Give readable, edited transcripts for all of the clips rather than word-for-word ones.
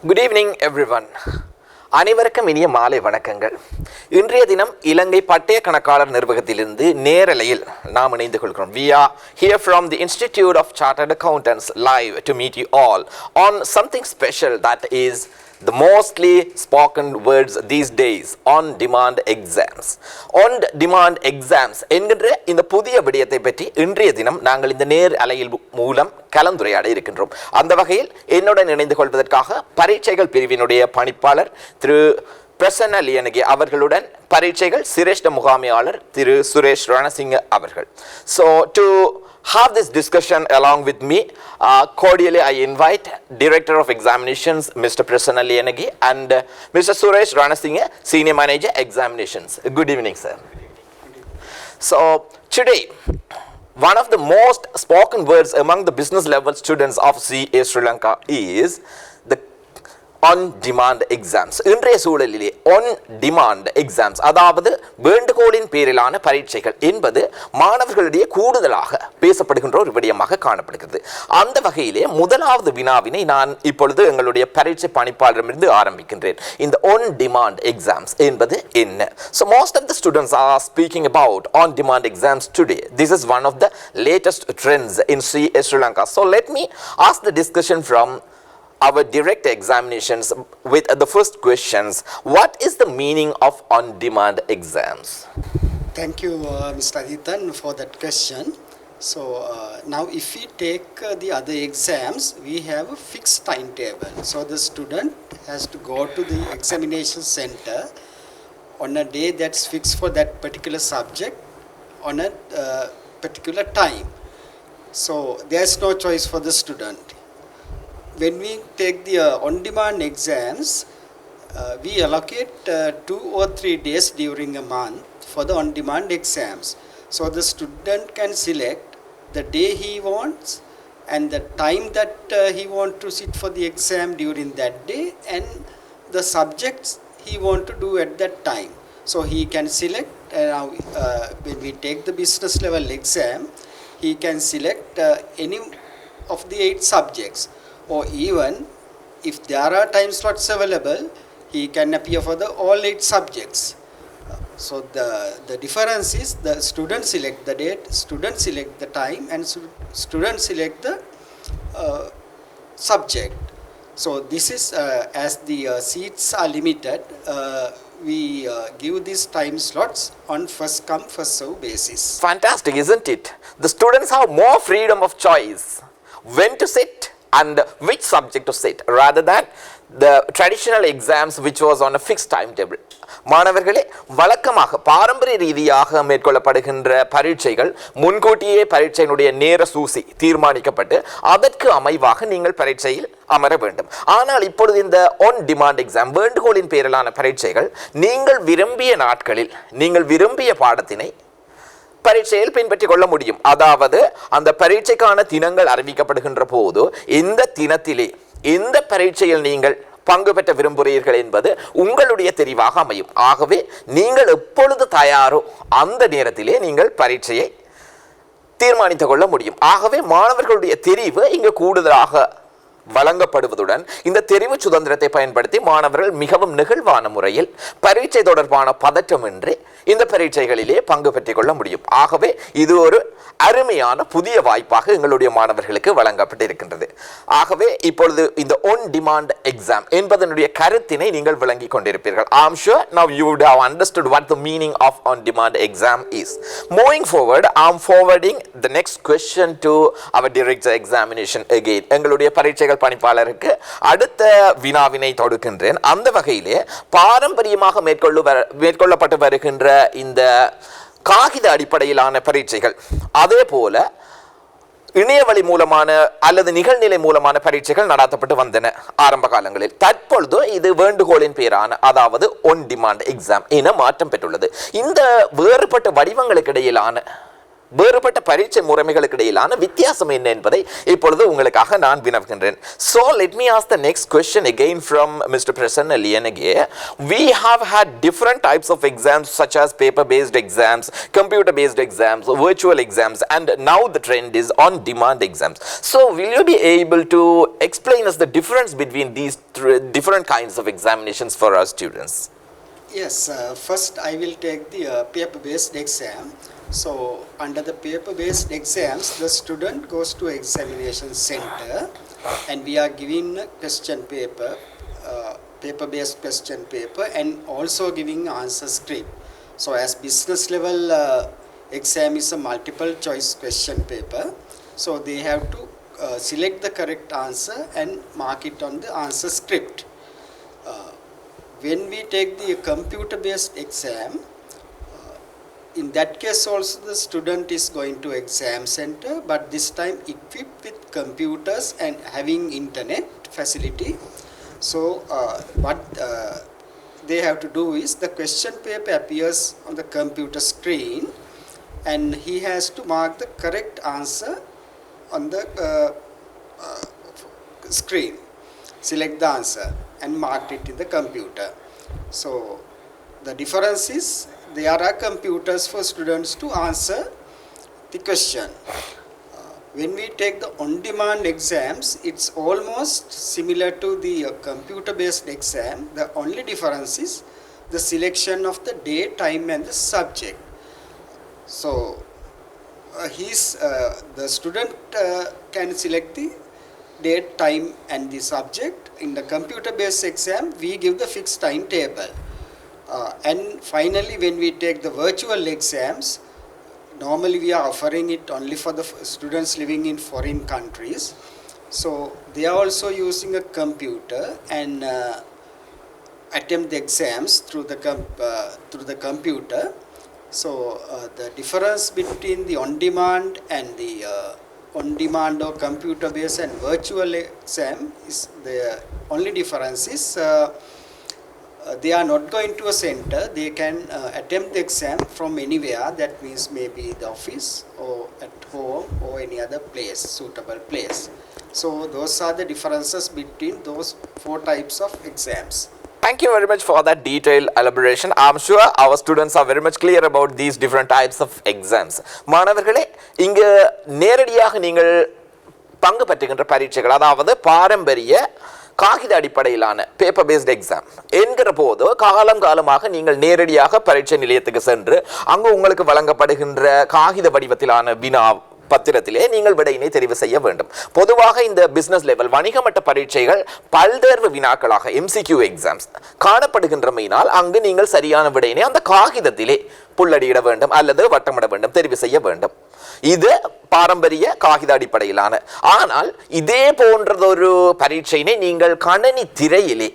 Good evening everyone. அனைவருக்கும் இனிய மாலை வணக்கங்கள். இன்றைய தினம் இலங்கை பட்டய கணக்காளர் நிர்வாகத்திலிருந்து நேரலையில் நாம் இணைந்து கொள்கிறோம். We are here from the Institute of Chartered Accountants live to meet you all on something special that is the mostly spoken words these days, on demand exams. On demand exams என்கின்ற இந்த புதிய விடயத்தை பற்றி இன்றைய தினம் நாங்கள் இந்த நேர் அலையில் மூலம் கலந்துரையாட இருக்கின்றோம். அந்த வகையில் என்னுடன் இணைந்து கொள்வதற்காக பரீட்சைகள் பிரிவினுடைய பணிப்பாளர் திரு பிரசன்ன லியனகி அவர்களுடன் பரீட்சைகள் சிரேஷ்ட முகாமையாளர் திரு சுரேஷ் ரணசிங்க அவர்கள். So to have this discussion along with me, cordially I invite Director of Examinations Mr. Prasanna Liyanagi and Mr. Suresh Ranasinghe, Senior Manager Examinations. Good evening, sir. So today, one of the most spoken words among the business level students of CA Sri Lanka is the on demand exams. இன்றைய சூழலிலே on demand exams, அதாவது வேண்டுகோளின் பேரிலான பரீட்சைகள் என்பது மாணவர்களிடையே கூடுதலாக பேசப்படுகின்ற ஒரு விடயமாக காணப்படுகிறது. அந்த வகையிலே முதலாவது வினாவினை நான் இப்பொழுது எங்களுடைய பரீட்சை பணிப்பாளரிடமிருந்து ஆரம்பிக்கின்றேன். இந்த on demand exams என்பது என்ன? So most of the students are speaking about on demand exams today. This is one of the latest trends in Sri Lanka. So let me ask the discussion from our direct examinations with the first questions. What is the meaning of on-demand exams? Thank you, Mr. Adithan, for that question. So now if we take the other exams, we have a fixed timetable. So the student has to go to the examination center on a day that's fixed for that particular subject on a particular time. So there's no choice for the student. When we take the on-demand exams, we allocate 2 or 3 days during a month for the on-demand exams. So the student can select the day he wants and the time that he wants to sit for the exam during that day and the subjects he wants to do at that time. So he can select, when we take the business level exam, he can select any of the 8 subjects. Or even if there are time slots available, he can appear for the all 8 subjects. So the difference is the student select the date, student select the time, and student select the subject. So this is as the seats are limited, we give these time slots on first come first serve basis. Fantastic, isn't it? The students have more freedom of choice when to sit and which subject to sit rather than the traditional exams which was on a fixed timetable. மாணவர்களே, வழக்கமாக பாரம்பரிய ரீதியாக மேற்கொள்ளப்படுகின்ற பரீட்சைகள் முன்கூட்டியே பரீட்சையினுடைய நேர சூசி தீர்மானிக்கப்பட்டு அதற்கு அமைவாக நீங்கள் பரீட்சையில் அமர வேண்டும். ஆனால் இப்பொழுது இந்த ஆன் டிமாண்ட் எக்ஸாம் வேண்டுகோளின் பேரிலான பரீட்சைகள் நீங்கள் விரும்பிய நாட்களில் நீங்கள் விரும்பிய பாடத்தினை பரீட்சையில் பின்பற்றிக் கொள்ள முடியும். அதாவது அந்த பரீட்சைக்கான தினங்கள் அறிவிக்கப்படுகின்ற போது இந்த தினத்திலே இந்த பரீட்சையில் நீங்கள் பங்கு பெற்ற விரும்புகிறீர்கள் என்பது உங்களுடைய தெரிவாக அமையும். ஆகவே நீங்கள் எப்பொழுது தயாரோ அந்த நேரத்திலே நீங்கள் பரீட்சையை தீர்மானித்துக் கொள்ள முடியும். ஆகவே மாணவர்களுடைய தெரிவு இங்கு கூடுதலாக வழங்கப்படுவதுடன் இந்த தெரிவு சுதந்திரத்தை பயன்படுத்தி மாணவர்கள் மிகவும் நெகிழ்வான முறையில் பரீட்சை தொடர்பான பதற்றமின்றி இந்த பரீட்சைகளிலே பங்கு பெற்றுக் கொள்ள முடியும். ஆகவே இது ஒரு அருமையான புதிய வாய்ப்பாக எங்களுடைய மாணவர்களுக்கு வழங்கப்பட்டிருக்கின்றது. ஆகவே இப்பொழுது இந்த on demand exam என்பதனுடைய கருத்தினை நீங்கள் விளங்கி கொண்டிருப்பீர்கள். I'm sure now you would have understood what the meaning of on demand exam is. Moving forward, I'm forwarding the next question to our director examination again. எங்களுடைய பரீட்சைகள் பணிப்பாளருக்கு அடுத்த வினாவினை தொடுக்கின்றேன். அந்த வகையிலே பாரம்பரியமாக மேற்கொள்ளப்பட்டு வருகின்ற இந்த காகித அடிப்படையிலான பரீட்சைகள், அதே போல இணையவழி மூலமான அல்லது நிகழ்நிலை மூலமான பரீட்சைகள் நடத்தப்பட்டு வந்தன ஆரம்ப காலங்களில். தற்பொழுது இது வேண்டுகோளின் பேரான அதாவது ஒன் டிமாண்ட் எக்ஸாம் என மாற்றம் பெற்றுள்ளது. இந்த வேறுபட்ட வடிவங்களுக்கு இடையிலான வேறுபட்ட பரீட்சை முறைமைகளுக்கு இடையிலான வித்தியாசம் என்ன என்பதை இப்பொழுது உங்களுக்காக நான் வினவுகின்றேன். So let me ask the next question again from Mr. Prasanna Liyanage. We have had different types of exams such as paper based exams, computer based exams, virtual exams, and now the trend is on demand exams. So will you be able to explain us the difference between these different kinds of examinations for our students? Yes, first I will take the paper based exam. So under the paper based exams, the student goes to examination center and we are giving a question paper, paper based question paper, and also giving answer script. So as business level exam is a multiple choice question paper, so they have to select the correct answer and mark it on the answer script. When we take the computer based exam, in that case also the student is going to exam center, but this time equipped with computers and having internet facility. So what they have to do is the question paper appears on the computer screen and he has to mark the correct answer on the screen, select the answer and mark it in the computer. So the difference is there are computers for students to answer the question. When we take the on-demand exams, it's almost similar to the computer-based exam. The only difference is the selection of the day, time and the subject. So the student can select the date, time and the subject. In the computer-based exam, we give the fixed timetable. And finally, when we take the virtual exams, normally we are offering it only for the students living in foreign countries. So they are also using a computer and attempt the exams through the computer. So the difference between the on-demand and the on-demand or computer-based and virtual exam is the only difference is they are not going to a center. They can attempt the exam from anywhere. That means maybe the office or at home or any other place, suitable place. So those are the differences between those 4 types of exams. Thank you very much for that detailed elaboration. I'm sure our students are very much clear about these different types of exams. மாணவர்களே, இங்கு நேரடியாக நீங்கள் பங்கு பெற்றுகின்ற பரீட்சைகள், அதாவது பாரம்பரிய காகித அடிப்படையிலான பேப்பர் பேஸ்ட் எக்ஸாம் என்கிற போது காலமாக நீங்கள் நேரடியாக பரீட்சை நிலையத்துக்கு சென்று அங்கு உங்களுக்கு வழங்கப்படுகின்ற காகித வடிவத்திலான வினா பத்திரத்திலே நீங்கள் விடையினை தெரிவு செய்ய வேண்டும். பொதுவாக இந்த பிசினஸ் லெவல் வணிக மட்ட பரீட்சைகள் பல்தேர்வு வினாக்களாக MCQ எக்ஸாம்ஸ் காணப்படுகின்றமையினால் அங்கு நீங்கள் சரியான விடையினை அந்த காகிதத்திலே புள்ளடியிட வேண்டும் அல்லது வட்டமிட வேண்டும், தெரிவு செய்ய வேண்டும். இது பாரம்பரிய காகித அடிப்படையிலான. ஆனால் இதே போன்றதொரு பரீட்சையினை நீங்கள் கணனி திரையிலே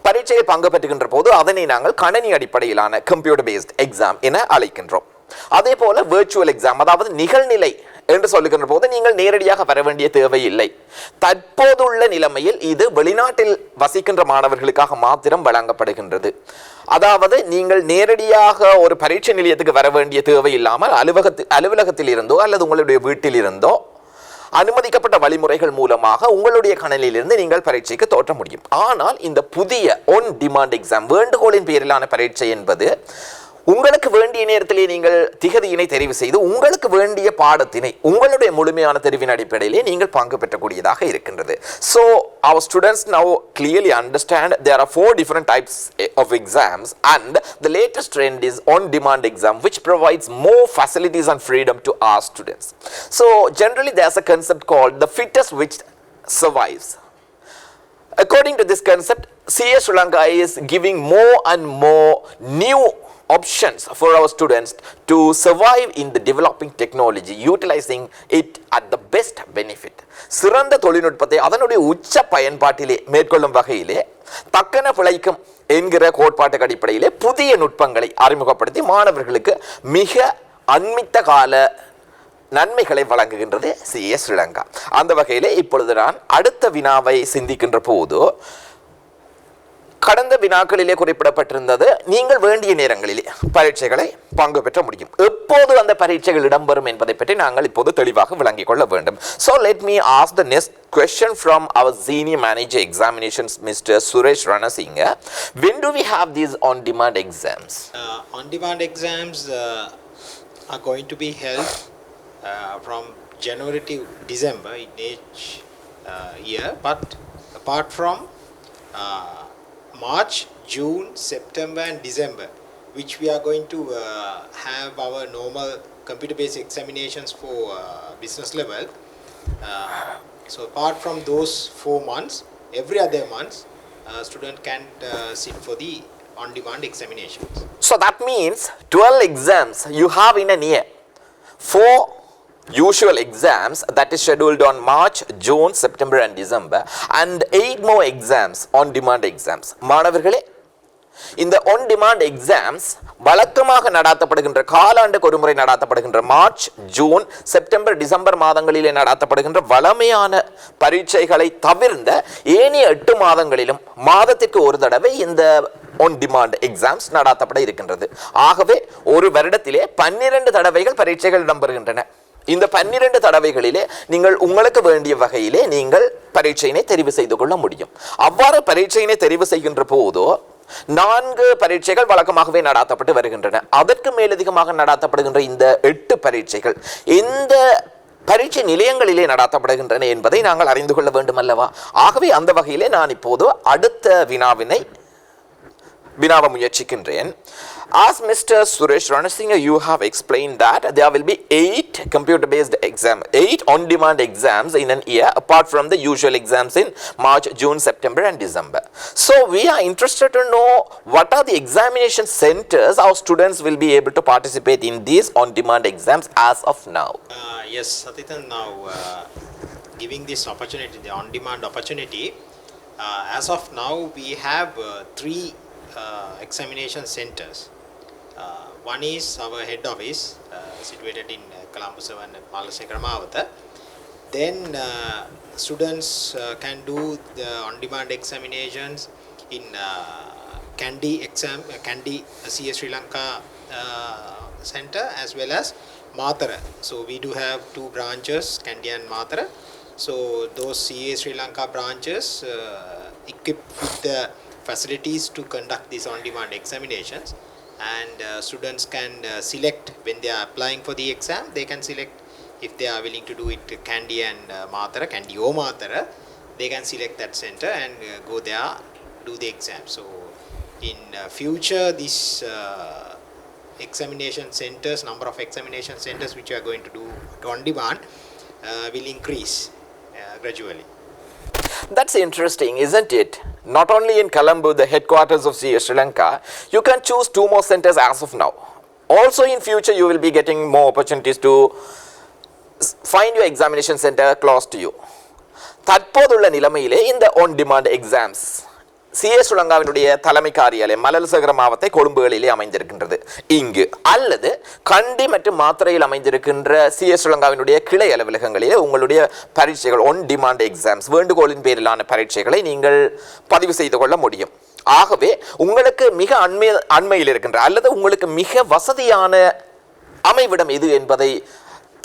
பரீட்சையை பங்கு பெற்றுகின்ற போது அதனை நாங்கள் கணனி அடிப்படையிலான கம்ப்யூட்டர் பேஸ்ட் எக்ஸாம் என அழைக்கின்றோம். அதே போல விர்ச்சுவல் எக்ஸாம், அதாவது நிகழ்நிலை என்று சொல்லுகின்ற போது நீங்கள் நேரடியாக வர வேண்டிய தேவையில்லை. தற்போதுள்ள நிலைமையில் இது வெளிநாட்டில் வசிக்கின்ற மாணவர்களுக்காக மாத்திரம் வழங்கப்படுகின்றது. அதாவது நீங்கள் நேரடியாக ஒரு பரீட்சை நிலையத்துக்கு வர வேண்டிய தேவை இல்லாமல் அலுவலகத்தில் இருந்தோ அல்லது உங்களுடைய வீட்டில் இருந்தோ அனுமதிக்கப்பட்ட வழிமுறைகள் மூலமாக உங்களுடைய கணனிலிருந்து நீங்கள் பரீட்சைக்கு தோற்ற முடியும். ஆனால் இந்த புதிய ஒன் டிமாண்ட் எக்ஸாம், வேண்டுகோளின் பேரிலான பரீட்சை என்பது உங்களுக்கு வேண்டிய நேரத்திலே நீங்கள் திகதியினை தெரிவு செய்து உங்களுக்கு வேண்டிய பாடத்தினை உங்களுடைய முழுமையான தெரிவின் அடிப்படையிலே நீங்கள் பங்கு பெற்றக்கூடியதாக இருக்கின்றது. So our students now clearly understand there are 4 different types of exams and the latest trend is on demand exam which provides more facilities and freedom to our students. So generally there's a concept called the fittest which survives. According to this concept, CS Sri Lanka is giving more and more new options for our students to survive in the developing technology, utilizing it at the best benefit. சிறந்த தொழில்நுட்பத்தை அதனுடைய உச்ச பயன்பாட்டிலே மேற்கொள்ளும் வகையிலே தக்கன பிழைக்கும் என்கிற கோட்பாட்டு அடிப்படையிலே புதிய நுட்பங்களை அறிமுகப்படுத்தி மாணவர்களுக்கு மிக அண்மித்த கால நன்மைகளை வழங்குகின்றது CS ஸ்ரீலங்கா. அந்த வகையிலே இப்பொழுது நான் அடுத்த வினாவை சிந்திக்கின்ற போது கடந்த வினாக்களிலே குறிப்பிடப்பட்டிருந்தது நீங்கள் வேண்டிய நேரங்களிலே பரீட்சைகளை பங்கு பெற்ற முடியும். எப்போது அந்த பரீட்சைகள் இடம்பெறும் என்பதை பற்றி நாங்கள் இப்போது தெளிவாக விளங்கிக் கொள்ள வேண்டும். So let me ask the next question from our senior manager examinations, Mr. Suresh Ranasinghe. When do we have these on-demand exams? On-demand exams are going to be held from January to December in each year, but apart from March, June, September and December, which we are going to have our normal computer-based examinations for business level. So apart from those 4 months, every other month, student can sit for the on-demand examinations. So that means 12 exams you have in a year. 4 usual exams that is scheduled on March, June, September and December, and 8 more exams, on-demand exams. மாணவர்களே, இந்த on-demand exams வழக்கமாக நடாத்தப்படுகின்ற காலாண்டுக்கு ஒரு முறை நடாத்தப்படுகின்ற March, June, September, December மாதங்களிலே நடாத்தப்படுகின்ற வழமையான பரீட்சைகளை தவிர்ந்த ஏனைய 8 மாதங்களிலும் மாதத்திற்கு ஒரு தடவை இந்த on-demand exams நடாத்தப்பட இருக்கின்றது. ஆகவே ஒரு வருடத்திலே 12 தடவைகள் பரீட்சைகள் இடம்பெறுகின்றன. இந்த 12 தடவைகளிலே நீங்கள் உங்களுக்கு வேண்டிய வகையிலே நீங்கள் பரீட்சையினை தெரிவு செய்து கொள்ள முடியும். அவ்வாறு பரீட்சையினை தெரிவு செய்கின்ற போதோ 4 பரீட்சைகள் வழக்கமாகவே நடாத்தப்பட்டு வருகின்றன. அதற்கு மேலதிகமாக நடாத்தப்படுகின்ற இந்த 8 பரீட்சைகள் இந்த பரீட்சை நிலையங்களிலே நடாத்தப்படுகின்றன என்பதை நாங்கள் அறிந்து கொள்ள வேண்டும் அல்லவா? ஆகவே அந்த வகையிலே நான் இப்போது அடுத்த வினாவ முயற்சிக்கின்றேன். As Mr. Suresh Ranasinghe, you have explained that there will be 8 computer-based exams, 8 on-demand exams in an year, apart from the usual exams in March, June, September and December. So we are interested to know what are the examination centers our students will be able to participate in these on-demand exams as of now. Yes, Sathitan, now giving this opportunity, the on-demand opportunity, as of now we have 3 examination centers. One is our head office situated in Colombo 7 at Malasekara Mawatha. Then students can do the on-demand examinations in Kandy CS Sri Lanka center as well as Mathara. So we do have 2 branches, Kandy and Mathara. So those CA Sri Lanka branches equipped with the facilities to conduct these on-demand examinations, and students can select when they are applying for the exam. They can select if they are willing to do it Kandy and Mathara, Kandy or Mathara. They can select that center and go there, do the exam. So in future, these examination centers, number of examination centers which are going to do on-demand will increase gradually. That's interesting, isn't it? Not only in Colombo, the headquarters of CS Sri Lanka, you can choose 2 more centers as of now. Also in future, you will be getting more opportunities to find your examination center close to you. தற்போதுள்ள நிலைமையிலே இந்த on-demand exams CS Sri Lankaவினுடைய தலைமை காரியாலயம் மலல்சகர மாவட்ட கொழும்புகளிலே அமைந்திருக்கின்றது. இங்கு அல்லது கண்டி மற்றும் மாத்திரையில் அமைந்திருக்கின்ற CS Sri Lankaவினுடைய கிளை அலுவலகங்களிலே உங்களுடைய பரீட்சைகள் on-demand exams வேண்டுகோளின் பேரிலான பரீட்சைகளை நீங்கள் பதிவு செய்து கொள்ள முடியும். ஆகவே உங்களுக்கு மிக அண்மையில் இருக்கின்ற அல்லது உங்களுக்கு மிக வசதியான அமைவிடம் எது என்பதை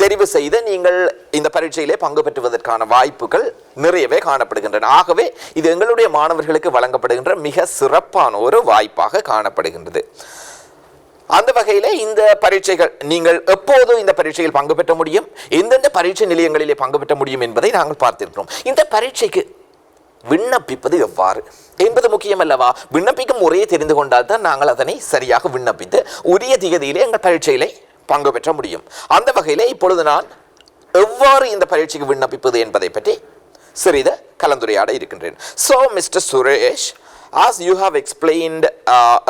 தெரிவு செய்து நீங்கள் இந்த பரீட்சையிலே பங்கு பெற்றுவதற்கான வாய்ப்புகள் நிறையவே காணப்படுகின்றன. ஆகவே இது எங்களுடைய மாணவர்களுக்கு வழங்கப்படுகின்ற மிக சிறப்பான ஒரு வாய்ப்பாக காணப்படுகின்றது. அந்த வகையிலே இந்த பரீட்சைகள் நீங்கள் எப்போது இந்த பரீட்சையில் பங்கு பெற்ற முடியும், எந்தெந்த பரீட்சை நிலையங்களிலே பங்கு பெற்ற முடியும் என்பதை நாங்கள் பார்த்திருக்கிறோம். இந்த பரீட்சைக்கு விண்ணப்பிப்பது எவ்வாறு என்பது முக்கியமல்லவா? விண்ணப்பிக்கும் முறையை தெரிந்து கொண்டால் தான் நாங்கள் அதனை சரியாக விண்ணப்பித்து உரிய திகதியிலே எங்கள் பரீட்சையிலே பங்கு பெற்ற முடியும். அந்த வகையிலே இப்பொழுது நான் எவ்வாறு இந்த பரீட்சைக்கு விண்ணப்பிப்பது என்பதை பற்றி சிறிது கலந்துரையாட இருக்கின்றேன். So Mr. Suresh, as you have explained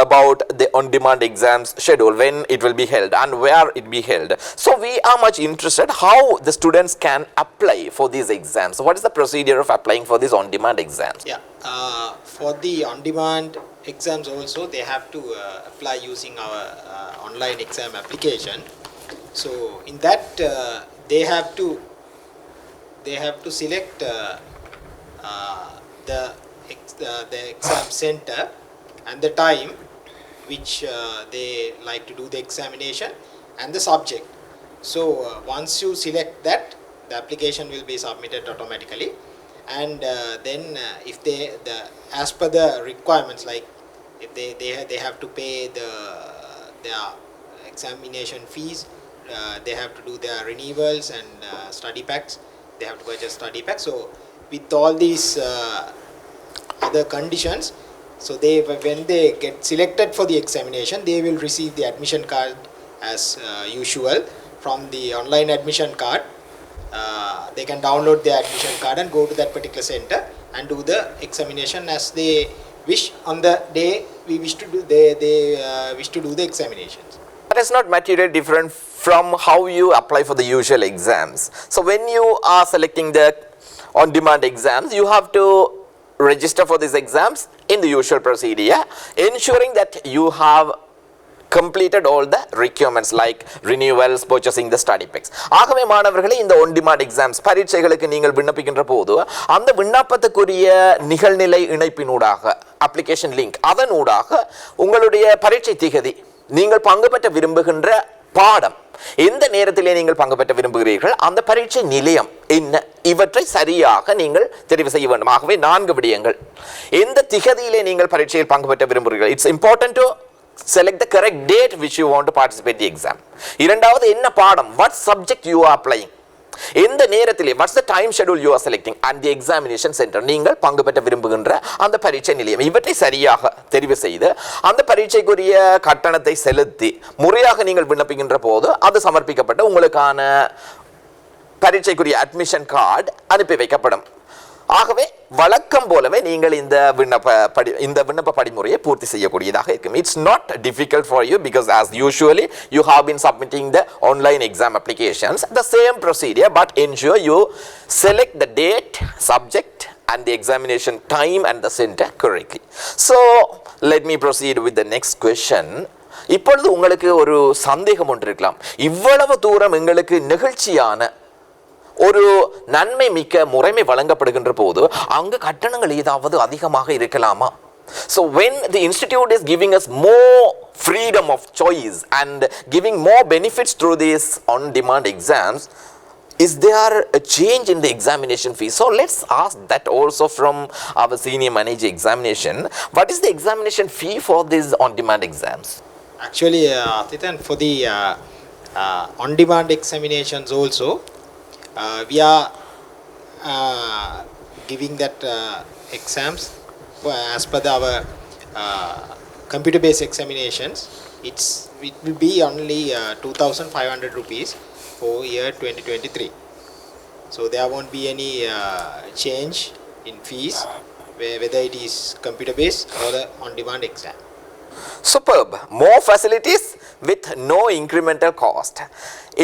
about the on-demand exams schedule, when it will be held and where it be held, so we are much interested how the students can apply for these exams. What is the procedure of applying for these on-demand exams? Yeah, for the on-demand exams also they have to apply using our online exam application. So in that they have to select the exam center and the time which they like to do the examination and the subject. So once you select that, the application will be submitted automatically, and then if as per the requirements, like if they have to pay their examination fees, they have to do their renewals and study packs, they have to purchase study packs. So with all these other conditions, so when they get selected for the examination, they will receive the admission card as usual from the online admission card. They can download the admission card and go to that particular center and do the examination as they wish on the day we wish to do they wish to do the examinations. That is not materially different from how you apply for the usual exams. So when you are selecting the on-demand exams, you have to register for these exams in the usual procedure, ensuring that you have completed all the requirements like renewals, purchasing the study packs. ஆகவே மாணவர்களே, இந்த on demand exams பரீட்சைகளுக்கு நீங்கள் விண்ணப்பிக்கின்ற போது அந்த விண்ணப்பத்துக்குரிய நிகழ்நிலை இணைப்பினூடாக application link அதனூடாக உங்களுடைய பரீட்சை திகதி, நீங்கள் பங்கு பெற்ற விரும்புகின்ற பாடம், எந்த நேரத்திலே நீங்கள் பங்கு பெற்ற விரும்புகிறீர்கள், அந்த பரீட்சை நிலையம் என்ன, இவற்றை சரியாக நீங்கள் தெரிவு செய்ய வேண்டும். ஆகவே 4 விடயங்கள். எந்த திகதியிலே நீங்கள் பரீட்சையில் பங்கு பெற்ற விரும்புகிறீர்கள், it's important to select the correct date which you want to participate the exam. இரண்டாவது, என்ன பாடம், what subject you are applying, எந்த நேரத்திலே, what's the time schedule you are selecting, and the examination center, நீங்கள் பங்கு பெற்ற விரும்புகின்ற அந்த பரீட்சை நிலையம், இவற்றை சரியாக தெரிவு செய்து அந்த பரீட்சைக்குரிய கட்டணத்தை செலுத்தி முறையாக நீங்கள் விண்ணப்பிக்கின்ற போது அது சமர்ப்பிக்கப்பட்டு உங்களுக்கான பரீட்சைக்குரிய அட்மிஷன் கார்டு அனுப்பி வைக்கப்படும். ஆகவே வழக்கம் போலவே நீங்கள் இந்த விண்ணப்ப படிமுறையை பூர்த்தி செய்யக்கூடியதாக இருக்கும். It's not difficult for you because as usually you have been submitting the online exam applications, the same procedure, but ensure you select the date, subject and the examination time and the center correctly. So let me proceed with the next question. இப்பொழுது உங்களுக்கு ஒரு சந்தேகம் ஒன்று இருக்கலாம், இவ்வளவு தூரம் எங்களுக்கு நெகிழ்ச்சியான ஒரு நன்மை மிக்க முறைமை வழங்கப்படுகின்ற போது அங்கு கட்டணங்கள் ஏதாவது அதிகமாக இருக்கலாமா? So when the institute is giving us more freedom of choice and giving more benefits through these on-demand exams, is there a change in the examination fee? So let's ask that also from our senior manager examination. What is the examination fee for these on-demand exams? Actually, Titan, for the on-demand examinations also, we are giving that exams as per our computer-based examinations. It will be only 2,500 rupees for year 2023. So there won't be any change in fees, whether it is computer-based or the on-demand exam. Superb. More facilities with no incremental cost.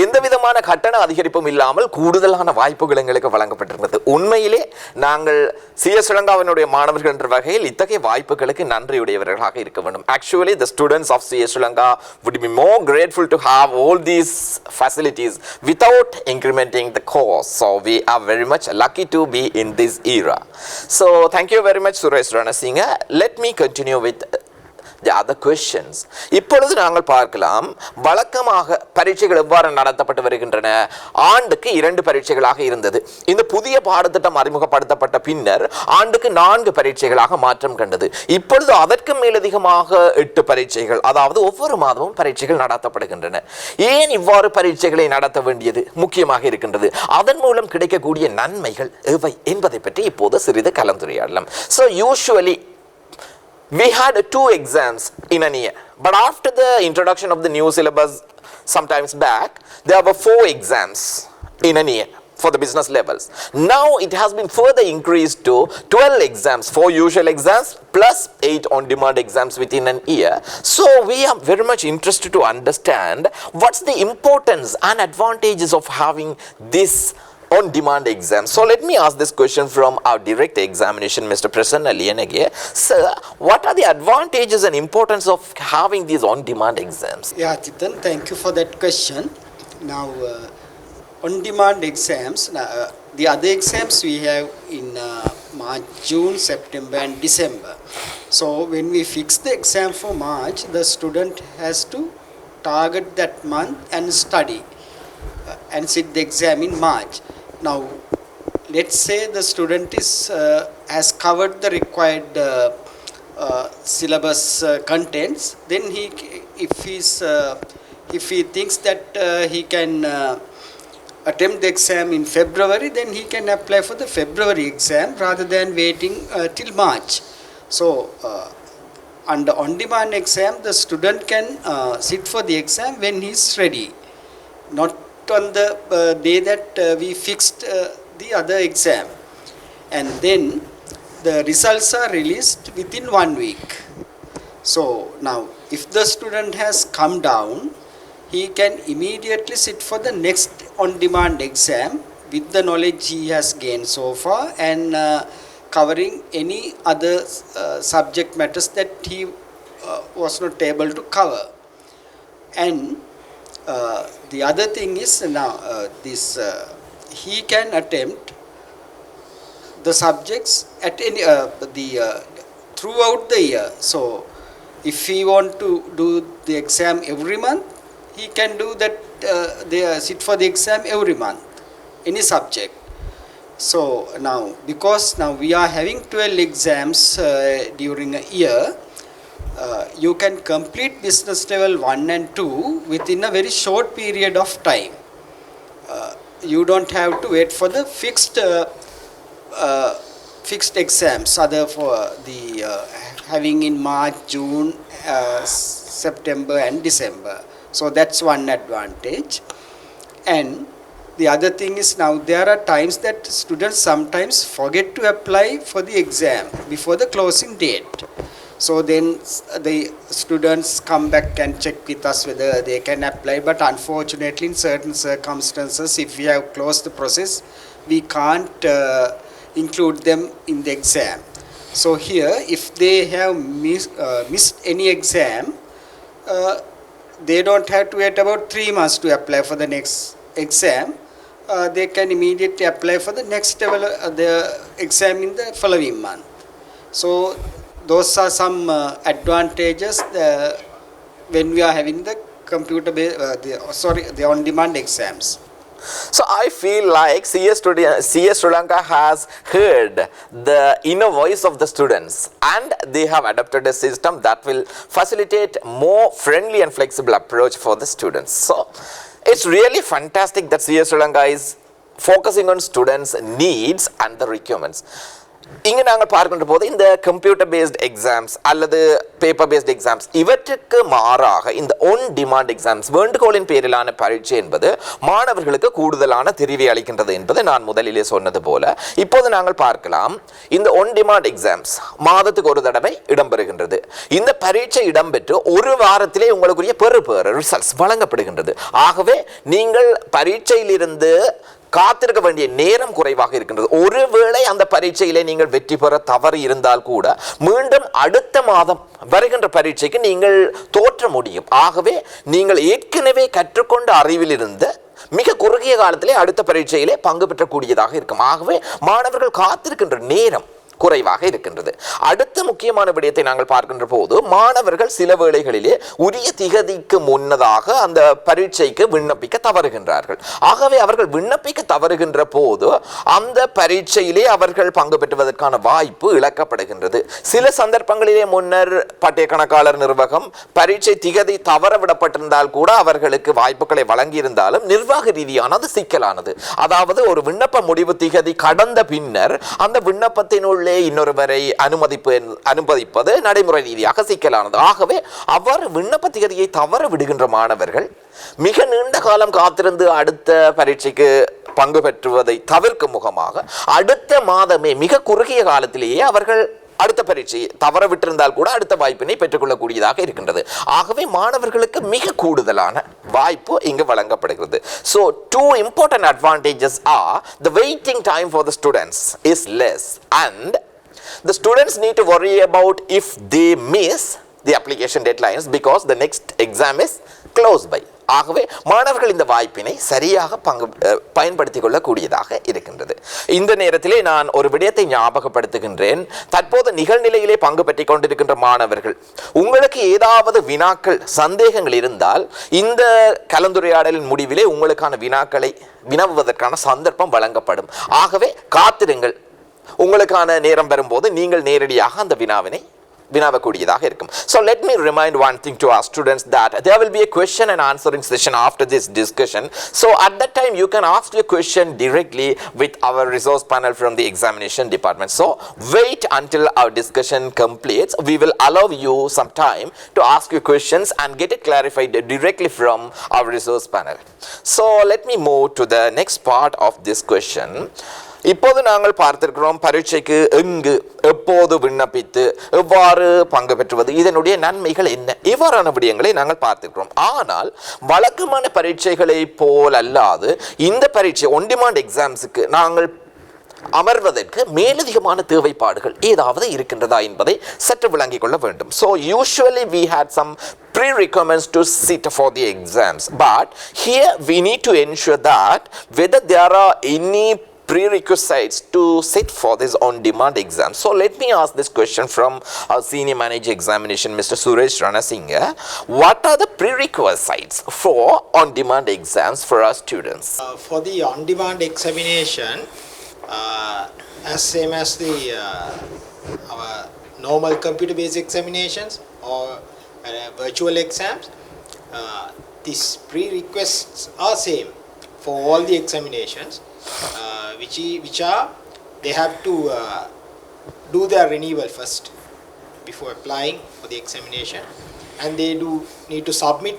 எந்த விதமான கட்டண அதிகரிப்பும் இல்லாமல் கூடுதலான வாய்ப்புகள் எங்களுக்கு வழங்கப்பட்டிருக்கிறது. உண்மையிலே நாங்கள் CS ஸ்ரீலங்காவினுடைய மாணவர்கள் என்ற வகையில் இத்தகைய வாய்ப்புகளுக்கு நன்றியுடையவர்களாக இருக்க வேண்டும். Actually, the students of CS Sri Lanka would be more grateful to have all these facilities without incrementing the cost. So we are very much lucky to be in this era. So thank you very much, Suresh Ranasinghe. Let me continue with the other questions. இப்பொழுது நாங்கள் பார்க்கலாம், வழக்கமாக பரீட்சைகள் எவ்வாறு நடத்தப்பட்டு வருகின்றன. ஆண்டுக்கு 2 பரீட்சைகளாக இருந்தது. இந்த புதிய பாடத்திட்டம் அறிமுகப்படுத்தப்பட்ட பின்னர் ஆண்டுக்கு 4 பரீட்சைகளாக மாற்றம் கண்டது. இப்பொழுது அதற்கு மேலதிகமாக 8 பரீட்சைகள், அதாவது ஒவ்வொரு மாதமும் பரீட்சைகள் நடத்தப்படுகின்றன. ஏன் இவ்வாறு பரீட்சைகளை நடத்த வேண்டியது முக்கியமாக இருக்கின்றது, அதன் மூலம் கிடைக்கக்கூடிய நன்மைகள் எவை என்பதை பற்றி இப்போது சிறிது கலந்துரையாடலாம். So usually we had 2 exams in a year, but after the introduction of the new syllabus sometimes back, there were 4 exams in a year for the business levels. Now it has been further increased to 12 exams, 4 usual exams plus 8 on-demand exams within an year. So we are very much interested to understand what's the importance and advantages of having this on-demand exam. So let me ask this question from our direct examination, Mr. Prasanna Liyanage. Sir, what are the advantages and importance of having these on-demand exams? Yeah, Titan, thank you for that question. Now, on-demand exams, the other exams we have in March, June, September and December. So when we fix the exam for March, the student has to target that month and study and sit the exam in March. Now, let's say the student has covered the required syllabus contents, then if he thinks that he can attempt the exam in February, then he can apply for the February exam rather than waiting till March. So under on-demand exam, the student can sit for the exam when he is ready, not on the day that we fixed the other exam. And then the results are released within 1 week. So now if the student has come down, he can immediately sit for the next on-demand exam with the knowledge he has gained so far and covering any other subject matters that he was not able to cover. And the other thing is now he can attempt the subjects at any throughout the year. So if he want to do the exam every month, he can do that. Sit for the exam every month, any subject. So now, because now we are having 12 exams during a year, you can complete business level 1 and 2 within a very short period of time. You don't have to wait for the fixed exams other for the having in March, June, September and December. So that's one advantage. And the other thing is, now there are times that students sometimes forget to apply for the exam before the closing date. So then the students come back and check with us whether they can apply, but unfortunately in certain circumstances, if we have closed the process, we can't include them in the exam. So here, if they have missed any exam, they don't have to wait about 3 months to apply for the next exam. They can immediately apply for the next level, the exam in the following month. So those are some advantages when we are having the the on-demand exams. So I feel like CS Sri Lanka has heard the inner voice of the students and they have adopted a system that will facilitate more friendly and flexible approach for the students. So it's really fantastic that CS Sri Lanka is focusing on students' needs and the requirements. இங்கே நாங்கள் பார்க்கின்ற போது இந்த computer based exams அல்லது paper paste exams இவற்றுக்கு மாறாக இந்த one demand exams வேண்டுகோளின் பேரிலான பரீட்சை என்பது மாணவர்களுக்கு கூடுதலான தெரிவை அளிக்கின்றது என்பது நான் முதலிலே சொன்னது போல இப்போது நாங்கள் பார்க்கலாம். இந்த ஒன் டிமாண்ட் எக்ஸாம்ஸ் மாதத்துக்கு ஒரு தடவை இடம்பெறுகின்றது. இந்த பரீட்சை இடம்பெற்று ஒரு வாரத்திலே உங்களுக்குரிய பெறு ரிசல்ட்ஸ் வழங்கப்படுகின்றது. ஆகவே நீங்கள் பரீட்சையிலிருந்து காத்திருக்க வேண்டிய நேரம் குறைவாக இருக்கின்றது. ஒருவேளை அந்த பரீட்சையிலே நீங்கள் வெற்றி பெற தவறு இருந்தால் கூட மீண்டும் அடுத்த மாதம் வருகின்ற பரீட்சைக்கு நீங்கள் தோற்ற முடியும். ஆகவே நீங்கள் ஏற்கனவே கற்றுக்கொண்ட அறிவிலிருந்து மிக குறுகிய காலத்திலே அடுத்த பரீட்சையிலே பங்கு பெற்றக்கூடியதாக இருக்கும். ஆகவே மாணவர்கள் காத்திருக்கின்ற நேரம் குறைவாக இருக்கின்றது. அடுத்த முக்கியமான விடயத்தை நாங்கள் பார்க்கின்ற போது மாணவர்கள் சில வேளைகளிலே உரிய திகதிக்கு முன்னதாக அந்த பரீட்சைக்கு விண்ணப்பிக்க தவறுகின்றார்கள். ஆகவே அவர்கள் விண்ணப்பிக்க தவறுகின்ற போது அந்த பரீட்சையிலே அவர்கள் பங்கு பெற்றுவதற்கான வாய்ப்பு இழக்கப்படுகின்றது. சில சந்தர்ப்பங்களிலே முன்னர் பட்டய கணக்காளர் நிர்வாகம் பரீட்சை திகதி தவற விடப்பட்டிருந்தால் கூட அவர்களுக்கு வாய்ப்புகளை வழங்கியிருந்தாலும் நிர்வாக ரீதியான அது சிக்கலானது. அதாவது ஒரு விண்ணப்ப முடிவு திகதி கடந்த பின்னர் அந்த விண்ணப்பத்தினுள்ளே இன்னொருவரை அனுமதிப்பது நடைமுறை ரீதியாக சிக்கலானது. ஆகவே அவர் விண்ணப்ப திகதியை தவற விடுகின்ற மாணவர்கள் மிக நீண்ட காலம் காத்திருந்து அடுத்த பரீட்சைக்கு பங்கு பெற்றுவதை தவிர்க்கும் முகமாக அடுத்த மாதமே மிக குறுகிய காலத்திலேயே அவர்கள் அடுத்த பரீட்சையை தவற விட்டிருந்தால் கூட அடுத்த வாய்ப்பினை பெற்றுக்கொள்ளக்கூடியதாக இருக்கின்றது. ஆகவே மாணவர்களுக்கு மிக கூடுதலான வாய்ப்பு இங்கு வழங்கப்படுகிறது. So two important advantages are the waiting time for the students is less and the students need to worry about if they miss the application deadlines because the next exam is close by. ஆகவே மாணவர்கள் இந்த வாய்ப்பினை சரியாக பயன்படுத்திக் கொள்ளக்கூடியதாக இருக்கின்றது. இந்த நேரத்திலே நான் ஒரு விடயத்தை ஞாபகப்படுத்துகின்றேன். தற்போது நிகழ்நிலையிலே பங்கு பெற்றுக் கொண்டிருக்கின்ற மாணவர்கள், உங்களுக்கு ஏதாவது வினாக்கள் சந்தேகங்கள் இருந்தால் இந்த கலந்துரையாடலின் முடிவிலே உங்களுக்கான வினாக்களை வினவுவதற்கான சந்தர்ப்பம் வழங்கப்படும். ஆகவே காத்திருங்கள். உங்களுக்கான நேரம் வரும்போது நீங்கள் நேரடியாக அந்த வினாவக்கூடியதாக இருக்கும். So let me remind one thing to our students that there will be a question and answering session after this discussion. So at that time you can ask your question directly with our resource panel from the examination department. So wait until our discussion completes. We will allow you some time to ask your questions and get it clarified directly from our resource panel. So let me move to the next part of this question. இப்போது நாங்கள் பார்த்திருக்கிறோம் பரீட்சைக்கு எங்கு எப்போது விண்ணப்பித்து எவ்வாறு பங்கு பெற்றுவது, இதனுடைய நன்மைகள் என்ன, இவ்வாறான விடயங்களை நாங்கள் பார்த்திருக்கிறோம். ஆனால் வழக்கமான பரீட்சைகளை போல் அல்லாது இந்த பரீட்சை ஒன் டிமாண்ட் எக்ஸாம்ஸுக்கு நாங்கள் அமர்வதற்கு மேலதிகமான தேவைப்பாடுகள் ஏதாவது இருக்கின்றதா என்பதை சற்று விளங்கிக் கொள்ள வேண்டும். So usually we had some pre-requirements to sit for the exams, but here we need to ensure that whether there are any prerequisites to sit for this on-demand exam. So let me ask this question from our senior manager examination, Mr. Suresh Ranasinghe. What are the prerequisites for on-demand exams for our students? For the on-demand examination, as same as the our normal computer-based examinations or virtual exams, these prerequisites are same for all the examinations. Which are they have to do their renewal first before applying for the examination, and they do need to submit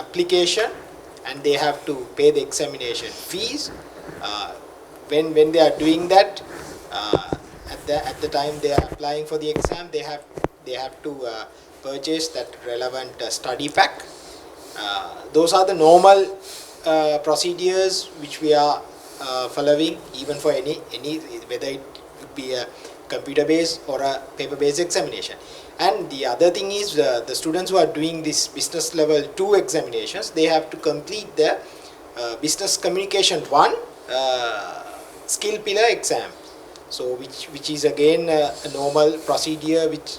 application, and they have to pay the examination fees. When they are doing that, at the time they are applying for the exam, they have to purchase that relevant study pack. Those are the normal procedures which we are following even for any whether it would be a computer based or a paper based examination. And the other thing is the students who are doing this business level 2 examinations, they have to complete the business communication 1 skill pillar exam, so which is again a normal procedure which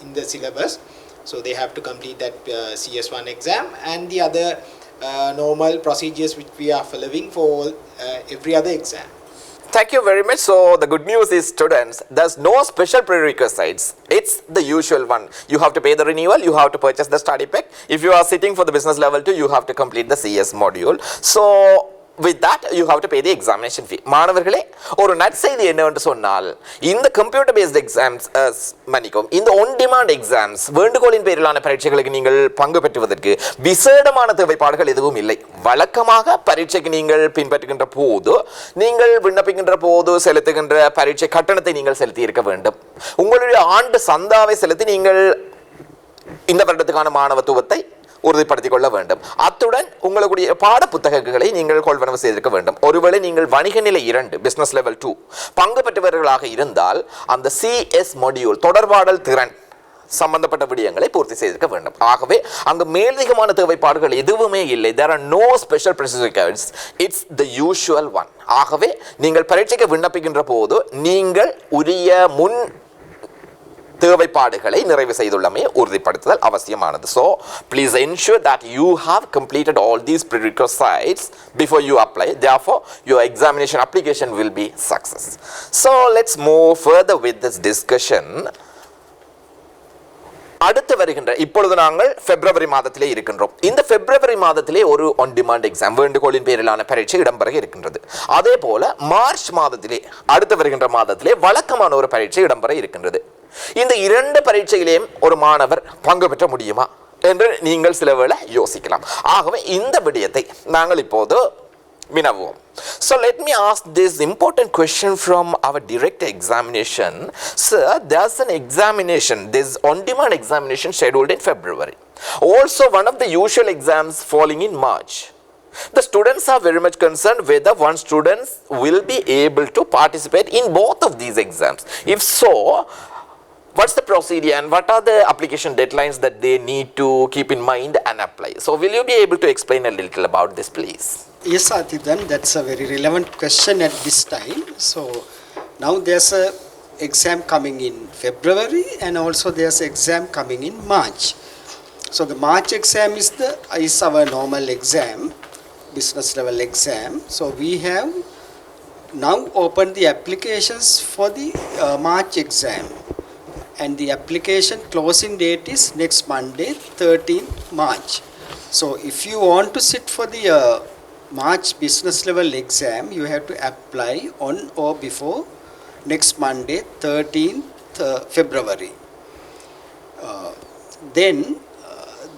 in the syllabus. So they have to complete that CS1 exam and the other normal procedures which we are following for every other exam. Thank you very much. So the good news is, students, there's no special prerequisites. It's the usual one. You have to pay the renewal, you have to purchase the study pack. If you are sitting for the business level 2, you have to complete the CS module. So with that you have to pay the examination fee. மாணவர்களே, ஒரு நற்செய்தி என்னவென்று சொன்னால், இந்த computer based exams மன்னிக்கும், இந்த one demand exams வேண்டுகோளின் பேரிலான பரீட்சைகளுக்கு நீங்கள் பங்கு பெற்றுவதற்கு விசேடமான தேவைப்பாடுகள் எதுவும் இல்லை. வழக்கமாக பரீட்சைக்கு நீங்கள் பின்பற்றுகின்ற போது, நீங்கள் விண்ணப்பிக்கின்ற போது செலுத்துகின்ற பரீட்சை கட்டணத்தை நீங்கள் செலுத்தி இருக்க வேண்டும். உங்களுடைய ஆண்டு சந்தாவை செலுத்தி நீங்கள் இந்த வருடத்துக்கான மாணவத்துவத்தை உறுதிப்படுத்திக் கொள்ள வேண்டும். அத்துடன் உங்களுடைய பாட புத்தகங்களை நீங்கள் கொள்வனவு செய்திருக்க வேண்டும். ஒருவேளை நீங்கள் வணிக நிலை 2 பிசினஸ் லெவல் 2 பங்கு பெற்றவர்களாக இருந்தால் அந்த சிஎஸ் மாடியூல் தொடர்பாடல் திறன் சம்பந்தப்பட்ட விடயங்களை பூர்த்தி செய்திருக்க வேண்டும். ஆகவே அங்கு மேலதிகமான தேவைப்பாடுகள் எதுவுமே இல்லை. There are no special prerequisites. It's the usual one. ஆகவே நீங்கள் பரீட்சைக்கு விண்ணப்பிக்கின்ற போது நீங்கள் உரிய முன் தேவைப்பாடுகளை நிறைவு செய்துள்ளமை உறுதிப்படுத்துதல் அவசியமானது. So please ensure that you have completed all these prerequisites before you apply. Therefore your examination application will be success. So let's move further with this discussion. அடுத்து வருகின்ற இப்பொழுது நாங்கள் பிப்ரவரி மாதத்திலே இருக்கின்றோம். இந்த பிப்ரவரி மாதத்திலே ஒரு ஆன் டிமாண்ட் எக்ஸாம் வேண்டுகோளின் பேரிலான பரீட்சை இடம்பெற இருக்கின்றது. அதே போல மார்ச் மாதத்திலே அடுத்து வருகின்ற மாதத்திலே வழக்கமான ஒரு பரீட்சை இடம்பெற இருக்கின்றது. இந்த 2 பரீட்சையிலேயும் ஒரு மாணவர் பங்கு பெற்ற முடியுமா என்று நீங்கள் சில வேளை யோசிக்கலாம். ஆகவே இந்த விடயத்தை நாங்கள் இப்போது வினவுவோம். So let me ask this important question from our direct examination. Sir, there's an examination, this on-demand examination scheduled in February. Also one of the usual exams falling in March. The students are very much concerned whether one student will be able to participate in both of these exams. If so, What's the procedure and what are the application deadlines that they need to keep in mind and apply? So will you be able to explain a little about this, please? Yes, Atidan, that's a very relevant question at this time. So now there's a exam coming in February and also there's exam coming in March. So the March exam is our normal exam, business level exam. So we have now opened the applications for the March exam, and the application closing date is next Monday, 13th March. So if you want to sit for the March business level exam, you have to apply on or before next Monday, 13th February. Then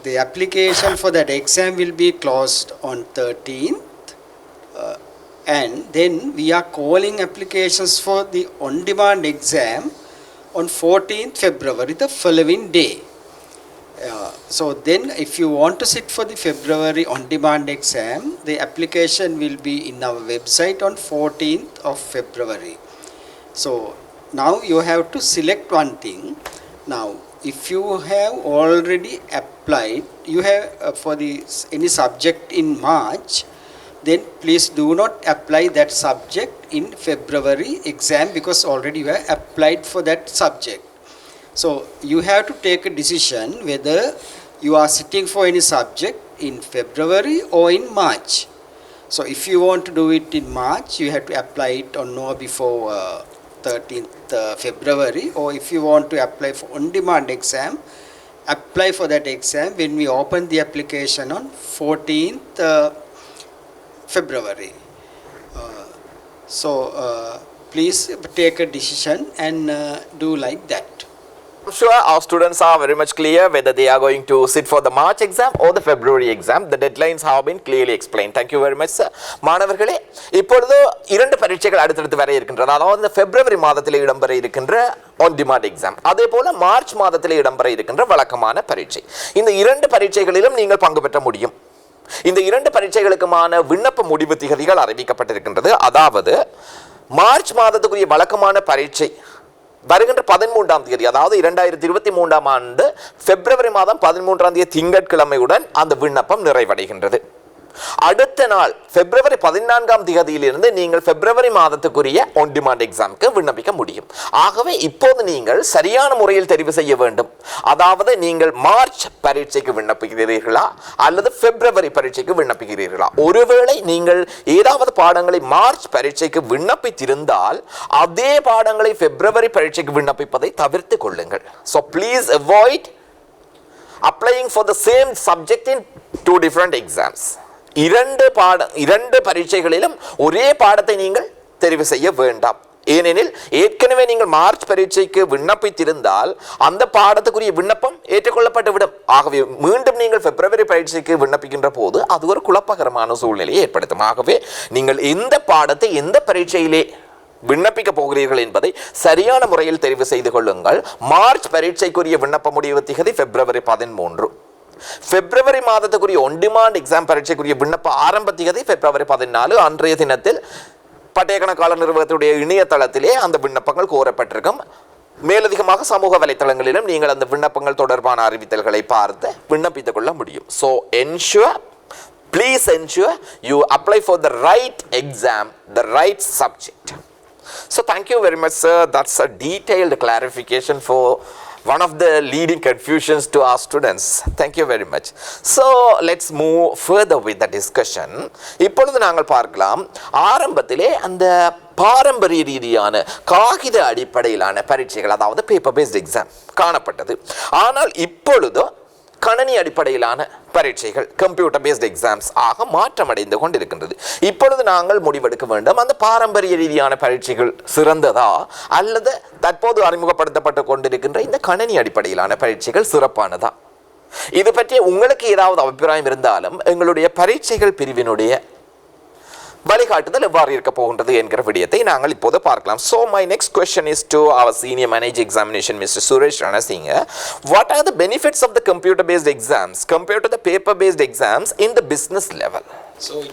the application for that exam will be closed on 13th, and then we are calling applications for the on-demand exam on 14th February, the following day. So then if you want to sit for the February on-demand exam, the application will be in our website on 14th of February. So now you have to select one thing. Now if you have already applied, you have for any subject in March, then please do not apply that subject in February exam because already you have applied for that subject. So you have to take a decision whether you are sitting for any subject in February or in March. So if you want to do it in March, you have to apply it on or before 13th February, or if you want to apply for on-demand exam, apply for that exam when we open the application on 14th February. So please take a decision and do like that. I'm sure our students are very much clear whether they are going to sit for the March exam or the February exam. The deadlines have been clearly explained. Thank you very much, sir. மாணவர்களே, இப்பொழுது இரண்டு பரீட்சைகள் அடுத்தடுத்து வர இருக்கின்றது. அதாவது இந்த பிப்ரவரி மாதத்தில் இடம்பெற இருக்கின்ற ஆன் டிமாண்ட் எக்ஸாம், அதே போல மார்ச் மாதத்தில் இடம்பெற இருக்கின்ற வழக்கமான பரீட்சை. இந்த இரண்டு பரீட்சைகளிலும் நீங்கள் பங்கு பெற்ற முடியும். இந்த இரண்டு பரீட்சைகளுக்குமான விண்ணப்ப முடிவு திகதிகள் அறிவிக்கப்பட்டிருக்கின்றது. அதாவது மார்ச் மாதத்துக்குரிய வழக்கமான பரீட்சை வருகின்ற 13ஆம் தேதி, அதாவது 2023ஆம் ஆண்டு பிப்ரவரி மாதம் 13ஆம் தேதி திங்கட்கிழமையுடன் அந்த விண்ணப்பம் நிறைவடைகின்றது. அடுத்த நாள் பிப்ரவரி 14ஆம் தேதியிலிருந்து நீங்கள் பிப்ரவரி மாதத்துக்குரிய ஆன் டிமாண்ட் எக்ஸாமுக்கு விண்ணப்பிக்க முடியும். ஆகவே இப்போது நீங்கள் சரியான முறையில் தெரிவு செய்ய வேண்டும். அதாவது நீங்கள் மார்ச் பரீட்சைக்கு விண்ணப்பிக்கிறீர்களா அல்லது பிப்ரவரி பரீட்சைக்கு விண்ணப்பிக்கிறீர்களா? ஒருவேளை நீங்கள் ஏதாவது பாடங்களை மார்ச் பரீட்சைக்கு விண்ணப்பித்திருந்தால் அதே பாடங்களை பிப்ரவரி பரீட்சைக்கு விண்ணப்பிப்பதை தவிர்த்து கொள்ளுங்கள். So please avoid applying for the same subject in two different exams. இரண்டு பரீட்சைகளிலும் ஒரே பாடத்தை நீங்கள் தெரிவு செய்ய வேண்டாம். ஏனெனில் ஏற்கனவே நீங்கள் மார்ச் பரீட்சைக்கு விண்ணப்பித்திருந்தால் அந்த பாடத்துக்குரிய விண்ணப்பம் ஏற்றுக்கொள்ளப்பட்டுவிடும். ஆகவே மீண்டும் நீங்கள் பிப்ரவரி பரீட்சைக்கு விண்ணப்பிக்கின்ற போது அது ஒரு குழப்பகரமான சூழ்நிலையை ஏற்படுத்தும். ஆகவே நீங்கள் எந்த பாடத்தை எந்த பரீட்சையிலே விண்ணப்பிக்க போகிறீர்கள் என்பதை சரியான முறையில் தெரிவு செய்து கொள்ளுங்கள். மார்ச் பரீட்சைக்குரிய விண்ணப்ப முடிவு திகதி பிப்ரவரி 13. பிப்ரவரி மாதத்துக்குரிய ஒன் டிமாண்ட் எக்ஸாம் பரீட்சைக்குரிய விண்ணப்ப ஆரம்ப திகதி பிப்ரவரி 14. அன்றைய தினத்தில் பட்டயக்கணக்காளர் நிறுவனத்துடைய இணையதளத்திலே அந்த விண்ணப்பங்கள் கோரப்பட்டிருக்கும். மேலதிகமாக சமூக வலைத்தளங்களிலும் நீங்கள் அந்த விண்ணப்பங்கள் தொடர்பான அறிவித்தல்களை பார்த்து விண்ணப்பித்துக் கொள்ள முடியும். So please ensure you apply for the right exam, the right subject. So thank you very much, sir. That's a detailed clarification for one of the leading confusions to our students. Thank you very much. So let's move further with the discussion. இப்பொழுது நாங்கள் பார்க்கலாம், ஆரம்பத்திலே அந்த பாரம்பரிய ரீதியான காகித அடிப்படையிலான பரீட்சைகள், அதாவது பேப்பர் பேஸ்ட் எக்ஸாம் காணப்பட்டது. ஆனால் இப்பொழுது கணனி அடிப்படையிலான பரீட்சைகள், கம்ப்யூட்டர் பேஸ்ட் எக்ஸாம்ஸ் ஆக மாற்றமடைந்து கொண்டிருக்கின்றது. இப்பொழுது நாங்கள் முடிவெடுக்க வேண்டும், அந்த பாரம்பரிய ரீதியான பரீட்சைகள் சிறந்ததா அல்லது தற்போது அறிமுகப்படுத்தப்பட்டு கொண்டிருக்கின்ற இந்த கணனி அடிப்படையிலான பரீட்சைகள் சிறப்பானதா? இது பற்றி உங்களுக்கு ஏதாவது அபிப்பிராயம் இருந்தாலும் எங்களுடைய பரீட்சைகள் பிரிவினுடைய வழிகாட்டுதல் எவ்வாறு இருக்க போகின்றது என்கிற விடயத்தை நாங்கள் இப்போது பார்க்கலாம். So my next question is to our senior manager examination, Mr. Suresh Ranasinghe. What are the benefits of the computer based exams compared to the paper based exams in the business level? So in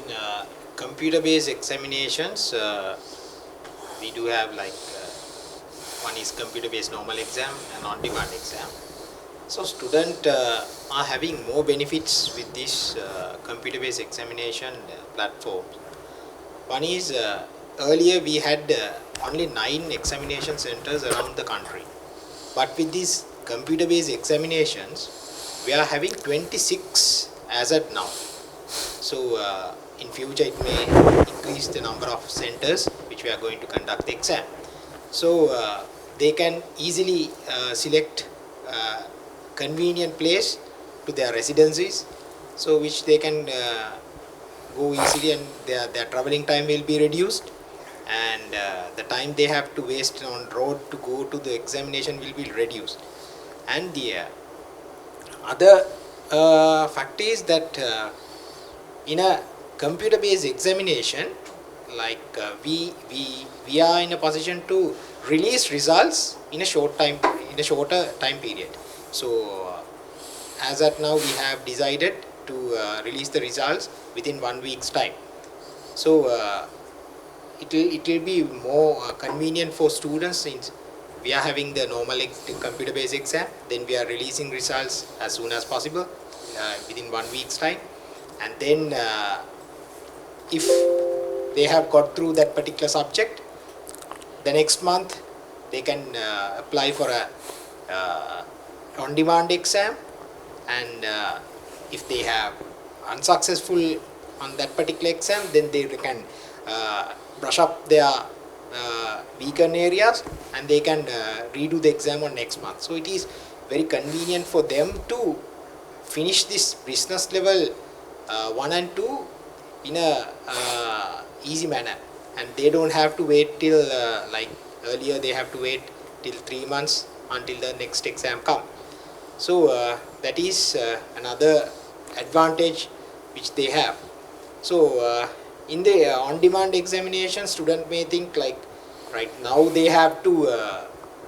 computer based examinations, we do have like one is computer-based normal exam and on-demand exam. So students are having more benefits with this computer-based examination platform. One is earlier we had only 9 examination centers around the country, but with these computer-based examinations, we are having 26 as at now. So in future it may increase the number of centers which we are going to conduct the exam. So they can easily select convenient place to their residencies, so which they can go easily, and their traveling time will be reduced, and the time they have to waste on road to go to the examination will be reduced. And the other fact is that in a computer-based examination, like we are in a position to release results in a shorter time period. So as at now, we have decided to release the results within 1 week's time. So it will be more convenient for students, since we are having the normal computer-based exam, then we are releasing results as soon as possible within 1 week's time, and then if they have got through that particular subject, the next month they can apply for a on-demand exam, and if they have unsuccessful on that particular exam, then they can brush up their weakened areas, and they can redo the exam on next month. So it is very convenient for them to finish this business level 1 and 2 in a easy manner, and they don't have to wait till like earlier they have to wait till 3 months until the next exam come. So that is another advantage which they have. So in the on-demand examination, student may think like right now they have to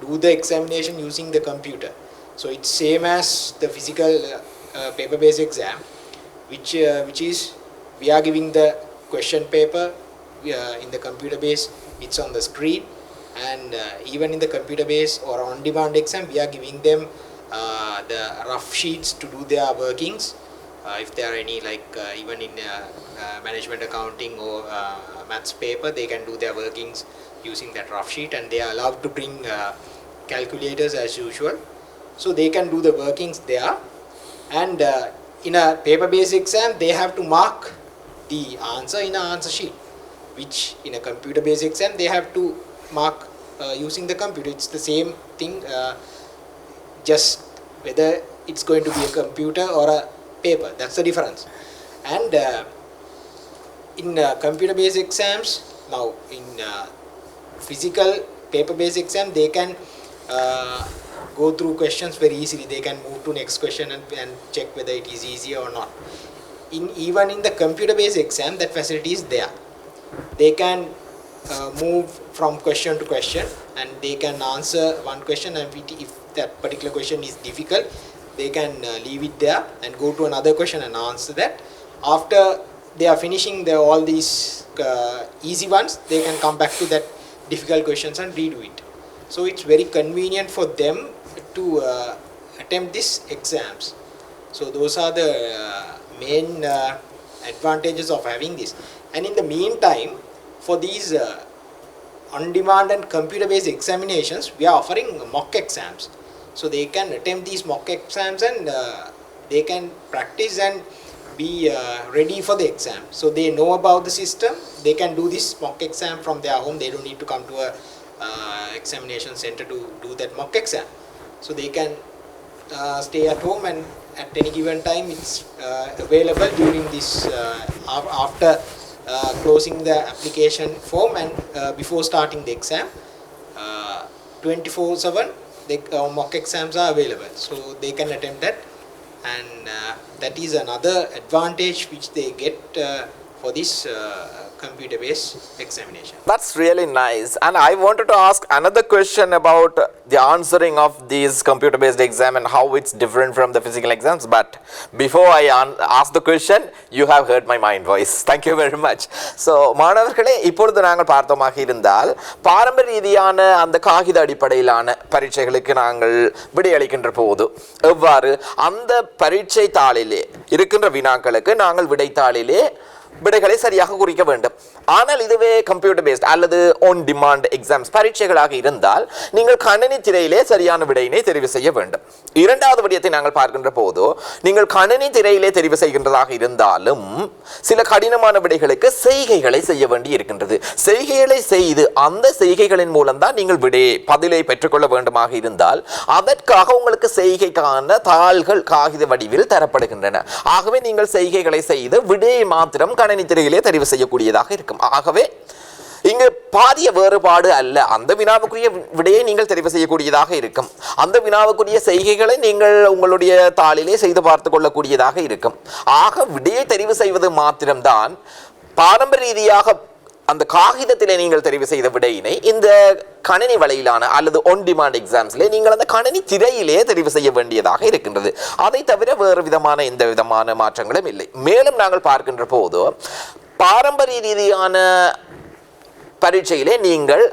do the examination using the computer. So it's same as the physical paper-based exam, which is we are giving the question paper in the computer-based, it's on the screen, and even in the computer-based or on-demand exam, we are giving them the rough sheets to do their workings. If there are any, like even in management accounting or maths paper, they can do their workings using that rough sheet, and they are allowed to bring calculators as usual. So they can do the workings there, and in a paper-based exam, they have to mark the answer in an answer sheet, which in a computer-based exam, they have to mark using the computer. It's the same thing, just whether it's going to be a computer or a paper, that's the difference. And in computer-based exams, now in physical paper-based exam, they can go through questions very easily. They can move to next question and check whether it is easier or not. Even in the computer-based exam, that facility is there. They can move from question to question, and they can answer one question, and if that particular question is difficult, they can leave it there and go to another question and answer that. After they are finishing all these easy ones, they can come back to that difficult questions and redo it. So it's very convenient for them to attempt these exams. So those are the main advantages of having this. And in the meantime, for these on-demand and computer-based examinations, we are offering mock exams. So they can attempt these mock exams, and they can practice and be ready for the exam. So they know about the system. They can do this mock exam from their home. They don't need to come to a examination center to do that mock exam. So they can stay at home, and at any given time it's available during this after closing the application form and before starting the exam. 24/7 the mock exams are available, so they can attempt that, and that is another advantage which they get for this computer-based examination. That's really nice. And I wanted to ask another question about the answering of these computer-based exam and how it's different from the physical exams. But before I ask the question, you have heard my mind voice. Thank you very much. So, மாணவர்களே இப்பொழுது நாங்கள் பார்த்தோமாக இருந்தால் பாரம்பரிய ரீதியான அந்த காகித அடிப்படையிலான பரீட்சைகளுக்கு நாங்கள் விடையளிக்கின்ற போது எவ்வாறு அந்த பரீட்சை தாளிலே இருக்கின்ற வினாக்களுக்கு நாங்கள் விடைத்தாளிலே விடைகளை சரியாக குறிக்க வேண்டும். ஆனால் இதுவே கம்ப்யூட்டர் பேஸ்ட் அல்லது ஆன் டிமாண்ட் எக்ஸாம்ஸ் பரீட்சைகளாக இருந்தால் நீங்கள் கணினி திரையிலே சரியான விடையினை தெரிவு செய்ய வேண்டும். இரண்டாவது விடயத்தை நாங்கள் பார்க்கின்ற போது நீங்கள் கணினி திரையிலே தெரிவு செய்கின்றதாக இருந்தாலும் சில கடினமான விடைகளுக்கு செய்கைகளை செய்ய வேண்டி இருக்கின்றது. செய்கைகளை செய்து அந்த செய்கைகளின் மூலம்தான் நீங்கள் பதிலை பெற்றுக்கொள்ள வேண்டுமாக இருந்தால் அதற்காக உங்களுக்கு செய்கைக்கான தாள்கள் காகித வடிவில் தரப்படுகின்றன. ஆகவே நீங்கள் செய்கைகளை செய்து விடையை மாத்திரம் கணினி திரையிலே தெரிவு செய்யக்கூடியதாக இருக்கும். ஆகவே இங்கு பாதிய வேறுபாடு அல்ல, அந்த வினாவுக்குரிய விடையை நீங்கள் தெரிவு செய்யக்கூடியதாக இருக்கும். அந்த வினாவுக்குரிய செய்கைகளை நீங்கள் உங்களுடைய தாளிலே செய்து பார்த்து கொள்ளக்கூடியதாக இருக்கும். ஆக விடையை தெரிவு செய்வது மாத்திரம்தான் பாரம்பரிய ரீதியாக அந்த காகிதத்திலே நீங்கள் தெரிவு செய்த விடையினை இந்த கணினி வலையிலான அல்லது ஒன் டிமாண்ட் எக்ஸாம்ஸ்லே நீங்கள் அந்த கணினி திரையிலே தெரிவு செய்ய வேண்டியதாக இருக்கின்றது. அதை தவிர வேறு விதமான எந்த விதமான மாற்றங்களும் இல்லை. மேலும் நாங்கள் பார்க்கின்ற போது பாரம்பரிய ரீதியான பரீட்சையிலே நீங்கள்